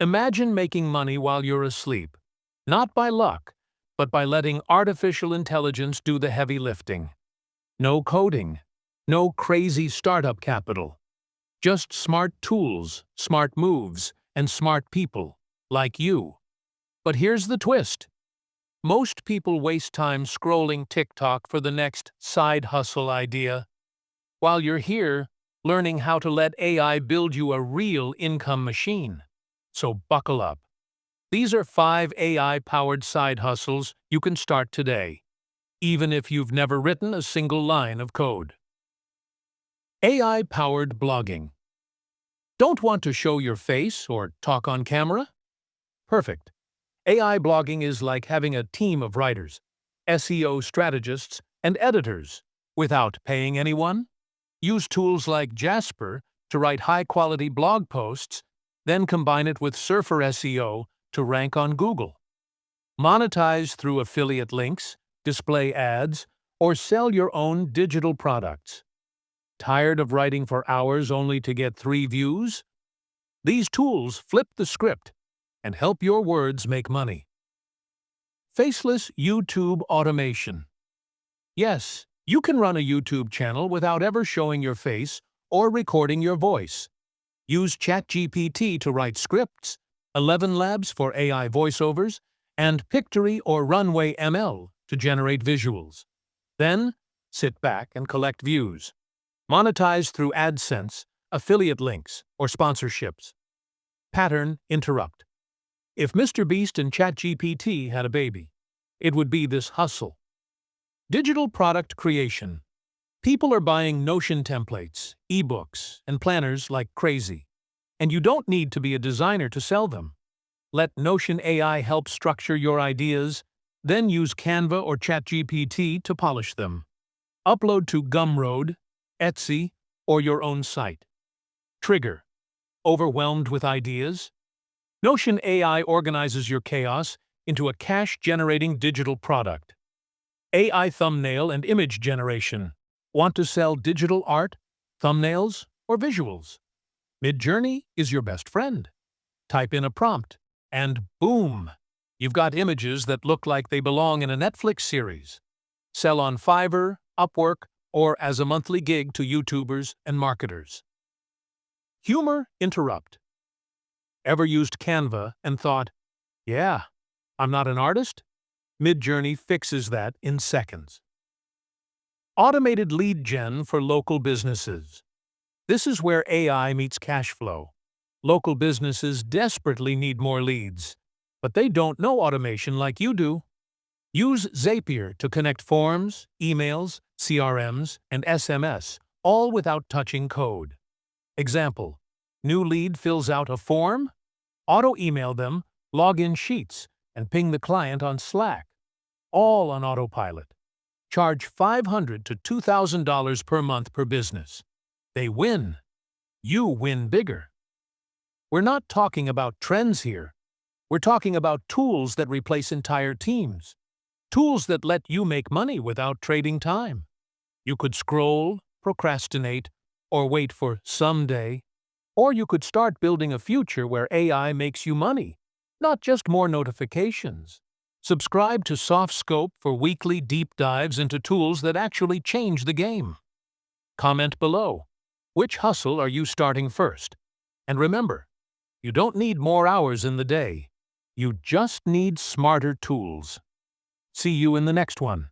Imagine making money while you're asleep, not by luck, but by letting artificial intelligence do the heavy lifting. No coding, no crazy startup capital, just smart tools, smart moves, and smart people, like you. But here's the twist. Most people waste time scrolling TikTok for the next side hustle idea, while you're here learning how to let AI build you a real income machine. So buckle up. These are 5 AI-powered side hustles you can start today, even if you've never written a single line of code. AI-powered blogging. Don't want to show your face or talk on camera? Perfect. AI blogging is like having a team of writers, SEO strategists, and editors without paying anyone. Use tools like Jasper to write high-quality blog posts, then combine it with Surfer SEO to rank on Google. Monetize through affiliate links, display ads, or sell your own digital products. Tired of writing for hours only to get 3 views? These tools flip the script and help your words make money. Faceless YouTube automation. Yes, you can run a YouTube channel without ever showing your face or recording your voice. Use ChatGPT to write scripts, 11 Labs for AI voiceovers, and Pictory or Runway ML to generate visuals. Then, sit back and collect views. Monetize through AdSense, affiliate links, or sponsorships. Pattern interrupt. If Mr. Beast and ChatGPT had a baby, it would be this hustle. Digital product creation. People are buying Notion templates, ebooks, and planners like crazy. And you don't need to be a designer to sell them. Let Notion AI help structure your ideas, then use Canva or ChatGPT to polish them. Upload to Gumroad, Etsy, or your own site. Trigger. Overwhelmed with ideas? Notion AI organizes your chaos into a cash-generating digital product. AI thumbnail and image generation. Want to sell digital art, thumbnails, or visuals? MidJourney is your best friend. Type in a prompt, and boom! You've got images that look like they belong in a Netflix series. Sell on Fiverr, Upwork, or as a monthly gig to YouTubers and marketers. Humor interrupt. Ever used Canva and thought, yeah, I'm not an artist? MidJourney fixes that in seconds. Automated lead gen for local businesses. This is where AI meets cash flow. Local businesses desperately need more leads, but they don't know automation like you do. Use Zapier to connect forms, emails, CRMs, and SMS, all without touching code. Example: new lead fills out a form? Auto-email them, log in Sheets, and ping the client on Slack. All on autopilot. Charge $500 to $2,000 per month per business. They win. You win bigger. We're not talking about trends here. We're talking about tools that replace entire teams. Tools that let you make money without trading time. You could scroll, procrastinate, or wait for someday. Or you could start building a future where AI makes you money, not just more notifications. Subscribe to SoftScope for weekly deep dives into tools that actually change the game. Comment below. Which hustle are you starting first? And remember, you don't need more hours in the day. You just need smarter tools. See you in the next one.